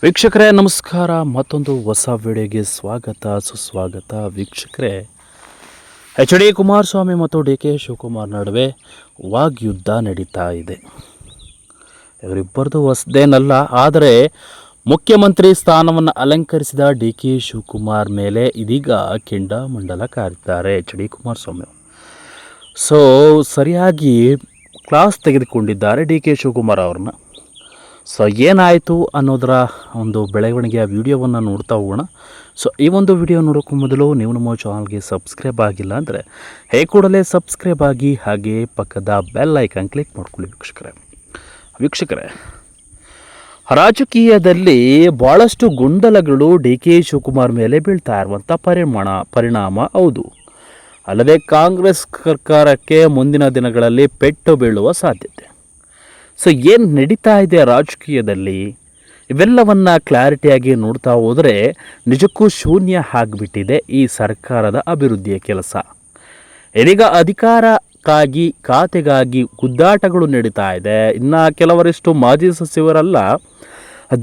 ವೀಕ್ಷಕರೇ ನಮಸ್ಕಾರ. ಮತ್ತೊಂದು ಹೊಸ ವಿಡಿಯೋಗೆ ಸ್ವಾಗತ ಸುಸ್ವಾಗತ. ವೀಕ್ಷಕರೇ, ಎಚ್ ಡಿ ಕುಮಾರಸ್ವಾಮಿ ಮತ್ತು ಡಿ ಕೆ ಶಿವಕುಮಾರ್ ನಡುವೆ ವಾಗ್ಯುದ್ಧ ನಡೀತಾ ಇದೆ. ಇವರಿಬ್ಬರದು ಹೊಸದೇನಲ್ಲ, ಆದರೆ ಮುಖ್ಯಮಂತ್ರಿ ಸ್ಥಾನವನ್ನು ಅಲಂಕರಿಸಿದ ಡಿ ಕೆ ಶಿವಕುಮಾರ್ ಮೇಲೆ ಇದೀಗ ಕೆಂಡಾಮಂಡಲ ಕಾರಿದ್ದಾರೆ ಎಚ್ ಡಿ ಕುಮಾರಸ್ವಾಮಿ. ಸರಿಯಾಗಿ ಕ್ಲಾಸ್ ತೆಗೆದುಕೊಂಡಿದ್ದಾರೆ ಡಿ ಕೆ ಶಿವಕುಮಾರ್ ಅವ್ರನ್ನ. ಏನಾಯಿತು ಅನ್ನೋದರ ಒಂದು ಬೆಳವಣಿಗೆಯ ವಿಡಿಯೋವನ್ನು ನೋಡ್ತಾ ಹೋಗೋಣ. ಈ ಒಂದು ವಿಡಿಯೋ ನೋಡೋಕ್ಕೂ ಮೊದಲು ನೀವು ನಮ್ಮ ಚಾನಲ್ಗೆ ಸಬ್ಸ್ಕ್ರೈಬ್ ಆಗಿಲ್ಲ ಅಂದರೆ ಕೂಡಲೇ ಸಬ್ಸ್ಕ್ರೈಬ್ ಆಗಿ, ಹಾಗೆ ಪಕ್ಕದ ಬೆಲ್ ಐಕಾನ್ ಕ್ಲಿಕ್ ಮಾಡ್ಕೊಳ್ಳಿ. ವೀಕ್ಷಕರೇ, ರಾಜಕೀಯದಲ್ಲಿ ಭಾಳಷ್ಟು ಗೊಂದಲಗಳು ಡಿ ಕೆ ಶಿವಕುಮಾರ್ ಮೇಲೆ ಬೀಳ್ತಾ ಇರುವಂಥ ಪರಿಣಾಮ ಹೌದು. ಅಲ್ಲದೆ ಕಾಂಗ್ರೆಸ್ ಸರ್ಕಾರಕ್ಕೆ ಮುಂದಿನ ದಿನಗಳಲ್ಲಿ ಪೆಟ್ಟು ಬೀಳುವ ಸಾಧ್ಯತೆ. ಏನು ನಡೀತಾ ಇದೆ ರಾಜಕೀಯದಲ್ಲಿ, ಇವೆಲ್ಲವನ್ನು ಕ್ಲಾರಿಟಿಯಾಗಿ ನೋಡ್ತಾ ಹೋದರೆ ನಿಜಕ್ಕೂ ಶೂನ್ಯ ಆಗಿಬಿಟ್ಟಿದೆ ಈ ಸರ್ಕಾರದ ಅಭಿವೃದ್ಧಿಯ ಕೆಲಸ. ಇದೀಗ ಅಧಿಕಾರಕ್ಕಾಗಿ, ಖಾತೆಗಾಗಿ ಗುದ್ದಾಟಗಳು ನಡೀತಾ ಇದೆ. ಇನ್ನು ಕೆಲವರಿಷ್ಟು ಮಾಜಿ ಸಚಿವರೆಲ್ಲ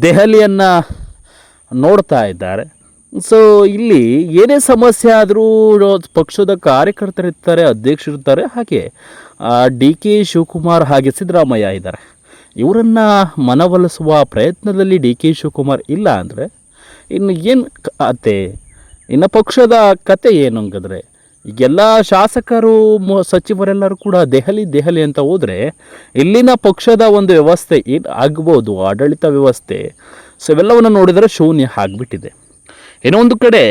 ದೆಹಲಿಯನ್ನು ನೋಡ್ತಾ ಇದ್ದಾರೆ. ಇಲ್ಲಿ ಏನೇ ಸಮಸ್ಯೆ ಆದರೂ ಪಕ್ಷದ ಕಾರ್ಯಕರ್ತರಿರ್ತಾರೆ, ಅಧ್ಯಕ್ಷರಿರ್ತಾರೆ, ಹಾಗೆ ಡಿ ಕೆ ಶಿವಕುಮಾರ್ ಹಾಗೆ ಸಿದ್ದರಾಮಯ್ಯ ಇದ್ದಾರೆ. ಇವರನ್ನು ಮನವೊಲಿಸುವ ಪ್ರಯತ್ನದಲ್ಲಿ ಡಿ ಕೆ ಶಿವಕುಮಾರ್ ಇಲ್ಲ ಅಂದರೆ ಇನ್ನು ಏನು ಕತೆ, ಇನ್ನು ಪಕ್ಷದ ಕತೆ ಏನು ಹಂಗಂದರೆ, ಈಗೆಲ್ಲ ಶಾಸಕರು ಸಚಿವರೆಲ್ಲರೂ ಕೂಡ ದೆಹಲಿ ಅಂತ ಹೋದರೆ ಇಲ್ಲಿನ ಪಕ್ಷದ ಒಂದು ವ್ಯವಸ್ಥೆ ಏನು ಆಗ್ಬೋದು, ಆಡಳಿತ ವ್ಯವಸ್ಥೆ, ಇವೆಲ್ಲವನ್ನು ನೋಡಿದರೆ ಶೂನ್ಯ ಆಗಿಬಿಟ್ಟಿದೆ. ಇನ್ನೊಂದು ಕಡೆ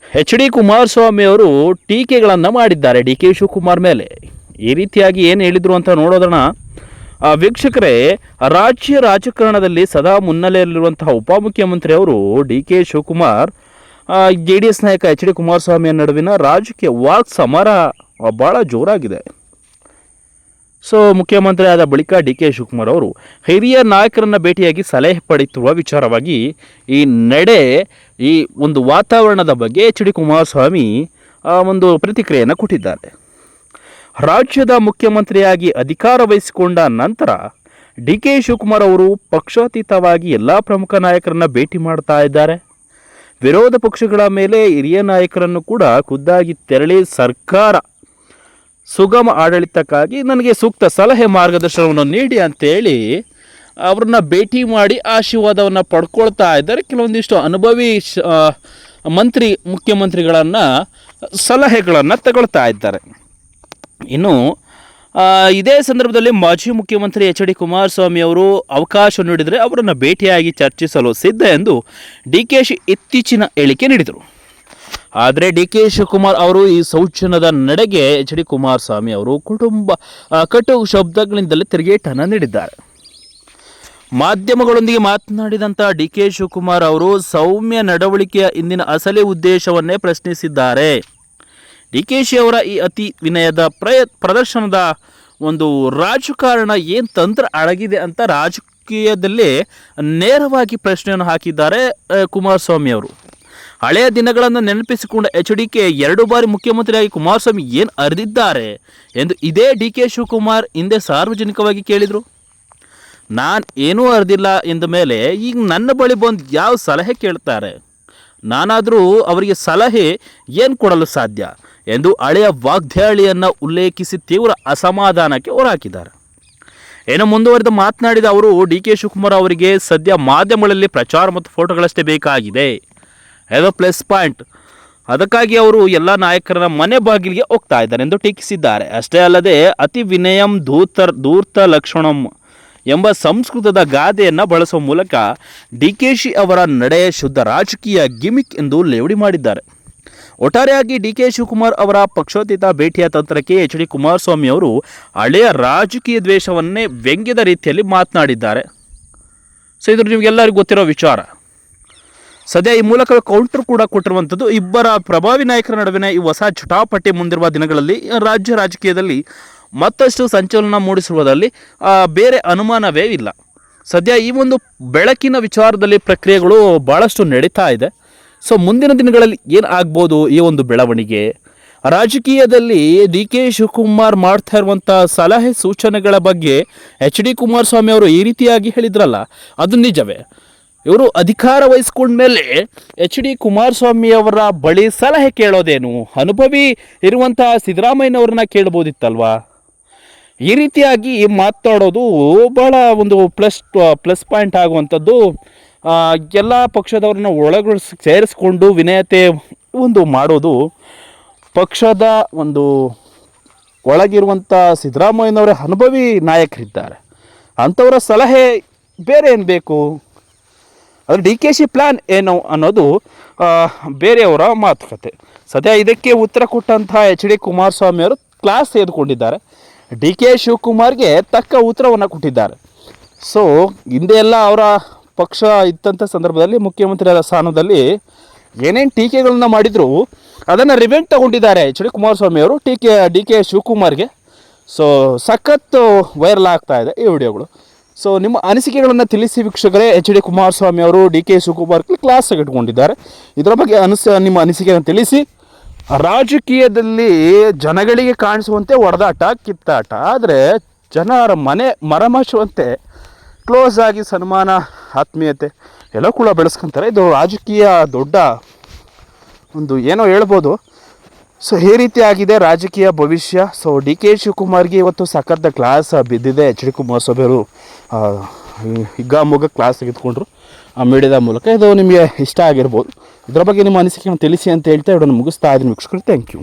ಎಚ್ ಡಿ ಕುಮಾರಸ್ವಾಮಿ ಅವರು ಟೀಕೆಗಳನ್ನು ಮಾಡಿದ್ದಾರೆ ಡಿ ಕೆ ಶಿವಕುಮಾರ್ ಮೇಲೆ. ಈ ರೀತಿಯಾಗಿ ಏನು ಹೇಳಿದರು ಅಂತ ನೋಡೋದನ್ನ ವೀಕ್ಷಕರೇ, ರಾಜ್ಯ ರಾಜಕಾರಣದಲ್ಲಿ ಸದಾ ಮುನ್ನೆಲೆಯಲ್ಲಿರುವಂತಹ ಉಪಮುಖ್ಯಮಂತ್ರಿ ಅವರು ಡಿ ಕೆ ಶಿವಕುಮಾರ್, JDS ನಾಯಕ ಎಚ್ ಡಿ ಕುಮಾರಸ್ವಾಮಿಯ ನಡುವಿನ ರಾಜಕೀಯ ವಾಕ್ ಸಮರ ಭಾಳ ಜೋರಾಗಿದೆ. ಮುಖ್ಯಮಂತ್ರಿ ಆದ ಬಳಿಕ ಡಿ ಕೆ ಶಿವಕುಮಾರ್ ಅವರು ಹಿರಿಯ ನಾಯಕರನ್ನು ಭೇಟಿಯಾಗಿ ಸಲಹೆ ಪಡೆಯುತ್ತಿರುವ ವಿಚಾರವಾಗಿ ಈ ಒಂದು ವಾತಾವರಣದ ಬಗ್ಗೆ ಎಚ್ ಡಿ ಕುಮಾರಸ್ವಾಮಿ ಒಂದು ಪ್ರತಿಕ್ರಿಯೆಯನ್ನು ಕೊಟ್ಟಿದ್ದಾರೆ. ರಾಜ್ಯದ ಮುಖ್ಯಮಂತ್ರಿಯಾಗಿ ಅಧಿಕಾರ ವಹಿಸಿಕೊಂಡ ನಂತರ ಡಿ ಕೆ ಶಿವಕುಮಾರ್ ಅವರು ಪಕ್ಷಾತೀತವಾಗಿ ಎಲ್ಲ ಪ್ರಮುಖ ನಾಯಕರನ್ನು ಭೇಟಿ ಮಾಡ್ತಾ ಇದ್ದಾರೆ. ವಿರೋಧ ಪಕ್ಷಗಳ ಮೇಲೆ ಹಿರಿಯ ನಾಯಕರನ್ನು ಕೂಡ ಖುದ್ದಾಗಿ ತೆರಳಿ ಸರ್ಕಾರ ಸುಗಮ ಆಡಳಿತಕ್ಕಾಗಿ ನನಗೆ ಸೂಕ್ತ ಸಲಹೆ ಮಾರ್ಗದರ್ಶನವನ್ನು ನೀಡಿ ಅಂತೇಳಿ ಅವ್ರನ್ನ ಭೇಟಿ ಮಾಡಿ ಆಶೀರ್ವಾದವನ್ನು ಪಡ್ಕೊಳ್ತಾ ಇದ್ದಾರೆ. ಕೆಲವೊಂದಿಷ್ಟು ಅನುಭವಿ ಮುಖ್ಯಮಂತ್ರಿಗಳನ್ನು ಸಲಹೆಗಳನ್ನು ತಗೊಳ್ತಾ ಇದ್ದಾರೆ. ಇನ್ನು ಇದೇ ಸಂದರ್ಭದಲ್ಲಿ ಮಾಜಿ ಮುಖ್ಯಮಂತ್ರಿ ಎಚ್ ಡಿ ಕುಮಾರಸ್ವಾಮಿ ಅವರು ಅವಕಾಶ ನೀಡಿದರೆ ಅವರನ್ನು ಭೇಟಿಯಾಗಿ ಚರ್ಚಿಸಲು ಸಿದ್ಧ ಎಂದು ಡಿ ಕೆ ಶಿ ಇತ್ತೀಚಿನ ಹೇಳಿಕೆ ನೀಡಿದರು. ಆದರೆ ಡಿ ಕೆ ಶಿವಕುಮಾರ್ ಅವರು ಈ ಸೌಜನ್ಯದ ನಡೆಗೆ ಎಚ್ ಡಿ ಕುಮಾರಸ್ವಾಮಿ ಅವರು ಕಟು ಶಬ್ದಗಳಿಂದಲೇ ತಿರುಗೇಟನ್ನು ನೀಡಿದ್ದಾರೆ. ಮಾಧ್ಯಮಗಳೊಂದಿಗೆ ಮಾತನಾಡಿದಂಥ ಡಿ ಕೆ ಶಿವಕುಮಾರ್ ಅವರು ಸೌಮ್ಯ ನಡವಳಿಕೆಯ ಹಿಂದಿನ ಅಸಲಿ ಉದ್ದೇಶವನ್ನೇ ಪ್ರಶ್ನಿಸಿದ್ದಾರೆ. ಡಿ ಕೆ ಶಿ ಅವರ ಈ ಅತಿ ವಿನಯದ ಪ್ರದರ್ಶನದ ಒಂದು ರಾಜಕಾರಣ ಏನು ತಂತ್ರ ಅಡಗಿದೆ ಅಂತ ರಾಜಕೀಯದಲ್ಲಿ ನೇರವಾಗಿ ಪ್ರಶ್ನೆಯನ್ನು ಹಾಕಿದ್ದಾರೆ ಕುಮಾರಸ್ವಾಮಿ ಅವರು. ಹಳೆಯ ದಿನಗಳನ್ನು ನೆನಪಿಸಿಕೊಂಡ ಎಚ್ ಡಿ ಕೆ 2 ಬಾರಿ ಮುಖ್ಯಮಂತ್ರಿಯಾಗಿ ಕುಮಾರಸ್ವಾಮಿ ಏನು ಅರಿದಿದ್ದಾರೆ ಎಂದು ಇದೇ ಡಿ ಕೆ ಶಿವಕುಮಾರ್ ಹಿಂದೆ ಸಾರ್ವಜನಿಕವಾಗಿ ಕೇಳಿದರು. ನಾನು ಏನೂ ಅರಿದಿಲ್ಲ ಎಂದ ಮೇಲೆ ಈಗ ನನ್ನ ಬಳಿ ಬಂದು ಯಾವ ಸಲಹೆ ಕೇಳ್ತಾರೆ, ನಾನಾದರೂ ಅವರಿಗೆ ಸಲಹೆ ಏನು ಕೊಡಲು ಸಾಧ್ಯ ಎಂದು ಹಳೆಯ ವಾಗ್ದಾಳಿಯನ್ನು ಉಲ್ಲೇಖಿಸಿ ತೀವ್ರ ಅಸಮಾಧಾನಕ್ಕೆ ಹೊರಹಾಕಿದ್ದಾರೆ. ಮುಂದುವರೆದು ಮಾತನಾಡಿದ ಅವರು, ಡಿ ಕೆ ಶಿವಕುಮಾರ್ ಅವರಿಗೆ ಸದ್ಯ ಮಾಧ್ಯಮಗಳಲ್ಲಿ ಪ್ರಚಾರ ಮತ್ತು ಫೋಟೋಗಳಷ್ಟೇ ಬೇಕಾಗಿದೆ, ಅದು ಪ್ಲಸ್ ಪಾಯಿಂಟ್. ಅದಕ್ಕಾಗಿ ಅವರು ಎಲ್ಲ ನಾಯಕರ ಮನೆ ಬಾಗಿಲಿಗೆ ಹೋಗ್ತಾ ಇದ್ದಾರೆ ಎಂದು ಟೀಕಿಸಿದ್ದಾರೆ. ಅಷ್ಟೇ ಅಲ್ಲದೆ ಅತಿ ವಿನಯಂ ಧೂರ್ತ ಲಕ್ಷಣಂ ಎಂಬ ಸಂಸ್ಕೃತದ ಗಾದೆಯನ್ನು ಬಳಸುವ ಮೂಲಕ ಡಿ ಕೆ ಶಿ ಅವರ ನಡೆ ಶುದ್ಧ ರಾಜಕೀಯ ಗಿಮಿಕ್ ಎಂದು ಲೇವಡಿ ಮಾಡಿದ್ದಾರೆ. ಒಟ್ಟಾರೆಯಾಗಿ ಡಿ ಕೆ ಶಿವಕುಮಾರ್ ಅವರ ಪಕ್ಷಾತೀತ ಭೇಟಿಯ ತಂತ್ರಕ್ಕೆ ಎಚ್ ಡಿ ಕುಮಾರಸ್ವಾಮಿ ಅವರು ಹಳೆಯ ರಾಜಕೀಯ ದ್ವೇಷವನ್ನೇ ವ್ಯಂಗ್ಯದ ರೀತಿಯಲ್ಲಿ ಮಾತನಾಡಿದ್ದಾರೆ. ಇದು ನಿಮಗೆಲ್ಲರಿಗೂ ಗೊತ್ತಿರೋ ವಿಚಾರ. ಸದ್ಯ ಈ ಮೂಲಕ ಕೌಂಟರ್ ಕೂಡ ಕೊಟ್ಟಿರುವಂಥದ್ದು. ಇಬ್ಬರ ಪ್ರಭಾವಿ ನಾಯಕರ ನಡುವಿನ ಈ ಹೊಸ ಜಟಾಪಟಿ ಮುಂದಿರುವ ದಿನಗಳಲ್ಲಿ ರಾಜ್ಯ ರಾಜಕೀಯದಲ್ಲಿ ಮತ್ತಷ್ಟು ಸಂಚಲನ ಮೂಡಿಸುವುದರಲ್ಲಿ ಬೇರೆ ಅನುಮಾನವೇ ಇಲ್ಲ. ಸದ್ಯ ಈ ಒಂದು ಬೆಳಕಿನ ವಿಚಾರದಲ್ಲಿ ಪ್ರಕ್ರಿಯೆಗಳು ಭಾಳಷ್ಟು ನಡೀತಾ ಇದೆ. ಮುಂದಿನ ದಿನಗಳಲ್ಲಿ ಏನು ಆಗ್ಬೋದು ಈ ಒಂದು ಬೆಳವಣಿಗೆ, ರಾಜಕೀಯದಲ್ಲಿ ಡಿ ಕೆ ಶಿವಕುಮಾರ್ ಮಾಡ್ತಾ ಇರುವಂಥ ಸಲಹೆ ಸೂಚನೆಗಳ ಬಗ್ಗೆ ಎಚ್ ಡಿ ಕುಮಾರಸ್ವಾಮಿ ಅವರು ಈ ರೀತಿಯಾಗಿ ಹೇಳಿದ್ರಲ್ಲ, ಅದು ನಿಜವೇ? ಇವರು ಅಧಿಕಾರ ವಹಿಸ್ಕೊಂಡ್ಮೇಲೆ ಎಚ್ ಡಿ ಕುಮಾರಸ್ವಾಮಿ ಅವರ ಬಳಿ ಸಲಹೆ ಕೇಳೋದೇನು? ಅನುಭವಿ ಇರುವಂತಹ ಸಿದ್ದರಾಮಯ್ಯನವ್ರನ್ನ ಕೇಳ್ಬೋದಿತ್ತಲ್ವಾ? ಈ ರೀತಿಯಾಗಿ ಮಾತಾಡೋದು ಬಹಳ ಒಂದು ಪ್ಲಸ್ ಪಾಯಿಂಟ್ ಆಗುವಂಥದ್ದು. ಎಲ್ಲ ಪಕ್ಷದವ್ರನ್ನ ಸೇರಿಸ್ಕೊಂಡು ವಿನಯತೆ ಒಂದು ಮಾಡೋದು ಪಕ್ಷದ ಒಂದು ಒಳಗಿರುವಂಥ ಸಿದ್ದರಾಮಯ್ಯನವರ ಅನುಭವಿ ನಾಯಕರಿದ್ದಾರೆ, ಅಂಥವರ ಸಲಹೆ ಬೇರೆ ಏನು ಬೇಕು? ಅದು ಡಿ ಕೆ ಶಿ ಪ್ಲ್ಯಾನ್ ಏನು ಅನ್ನೋದು ಬೇರೆಯವರ ಮಾತುಕತೆ. ಸದ್ಯ ಇದಕ್ಕೆ ಉತ್ತರ ಕೊಟ್ಟಂತಹ ಎಚ್ ಡಿ ಕುಮಾರಸ್ವಾಮಿ ಅವರು ಕ್ಲಾಸ್ ತೆಗೆದುಕೊಂಡಿದ್ದಾರೆ, ಡಿ ಕೆ ಶಿವಕುಮಾರ್ಗೆ ತಕ್ಕ ಉತ್ತರವನ್ನು ಕೊಟ್ಟಿದ್ದಾರೆ. ಸೊ ಹಿಂದೆ ಎಲ್ಲ ಅವರ ಪಕ್ಷ ಇದ್ದಂಥ ಸಂದರ್ಭದಲ್ಲಿ ಮುಖ್ಯಮಂತ್ರಿ ಸ್ಥಾನದಲ್ಲಿ ಏನೇನು ಟೀಕೆಗಳನ್ನ ಮಾಡಿದ್ರು ಅದನ್ನು ರಿವೆಂಟ್ ತಗೊಂಡಿದ್ದಾರೆ ಎಚ್ ಡಿ ಕುಮಾರಸ್ವಾಮಿ ಅವರು ಡಿ ಕೆ ಶಿವಕುಮಾರ್ಗೆ. ಸೊ ಸಖತ್ತು ವೈರಲ್ ಆಗ್ತಾ ಇದೆ ಈ ವಿಡಿಯೋಗಳು. ಸೊ ನಿಮ್ಮ ಅನಿಸಿಕೆಗಳನ್ನು ತಿಳಿಸಿ ವೀಕ್ಷಕರೇ. ಎಚ್ ಡಿ ಕುಮಾರಸ್ವಾಮಿ ಅವರು ಡಿ ಕೆ ಶಿವಕುಮಾರ್ ಕ್ಲಾಸ್ ಇಟ್ಕೊಂಡಿದ್ದಾರೆ, ಇದರ ಬಗ್ಗೆ ನಿಮ್ಮ ಅನಿಸಿಕೆಯನ್ನು ತಿಳಿಸಿ. ರಾಜಕೀಯದಲ್ಲಿ ಜನಗಳಿಗೆ ಕಾಣಿಸುವಂತೆ ಹೊಡೆದಾಟ ಕಿತ್ತಾಟ, ಆದರೆ ಜನರ ಮರಮಾಚುವಂತೆ ಕ್ಲೋಸ್ ಆಗಿ ಸನ್ಮಾನ ಆತ್ಮೀಯತೆ ಎಲ್ಲ ಕೂಡ ಬೆಳೆಸ್ಕೊಂತಾರೆ. ಇದು ರಾಜಕೀಯ ದೊಡ್ಡ ಒಂದು ಏನೋ ಹೇಳ್ಬೋದು. ಸೊ ಈ ರೀತಿ ಆಗಿದೆ ರಾಜಕೀಯ ಭವಿಷ್ಯ. ಸೊ ಡಿ ಕೆ ಶಿವಕುಮಾರ್ಗೆ ಇವತ್ತು ಸಖತ್ ಕ್ಲಾಸ್ ಬಿದ್ದಿದೆ. ಎಚ್ ಡಿ ಕುಮಾರಸ್ವಾಮಿ ಅವರು ಹಿಗ್ಗಾಮುಗ್ಗ ಕ್ಲಾಸ್ ತೆಗೆದುಕೊಂಡ್ರು ಮೀಡಿಯಾದ ಮೂಲಕ. ಇದು ನಿಮಗೆ ಇಷ್ಟ ಆಗಿರ್ಬೋದು. ಇದರ ಬಗ್ಗೆ ನಿಮ್ಮ ಅನಿಸಿಕೆಯನ್ನು ತಿಳಿಸಿ ಅಂತ ಹೇಳ್ತಾ ಇದನ್ನು ಮುಗಿಸ್ತಾ ಇದ್ದೀನಿ ವೀಕ್ಷಕರು. Thank you.